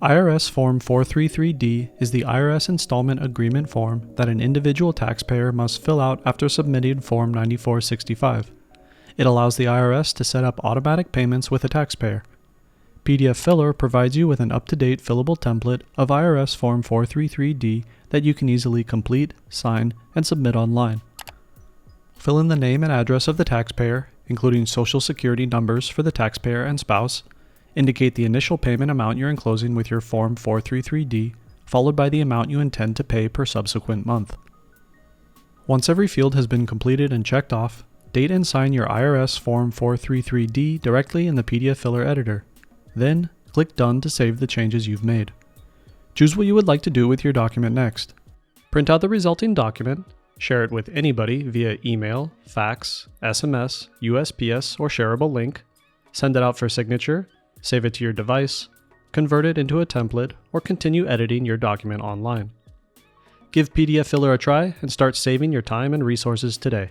IRS Form 433D is the IRS Installment Agreement form that an individual taxpayer must fill out after submitting Form 9465. It allows the IRS to set up automatic payments with a taxpayer. pdfFiller provides you with an up-to-date fillable template of IRS Form 433D that you can easily complete, sign, and submit online. Fill in the name and address of the taxpayer, including Social Security numbers for the taxpayer and spouse. Indicate the initial payment amount you're enclosing with your Form 433D, followed by the amount you intend to pay per subsequent month. Once every field has been completed and checked off, date and sign your IRS Form 433D directly in the pdfFiller editor. Then, click Done to save the changes you've made. Choose what you would like to do with your document next. Print out the resulting document, share it with anybody via email, fax, SMS, USPS, or shareable link, send it out for signature, save it to your device, convert it into a template, or continue editing your document online. Give pdfFiller a try and start saving your time and resources today.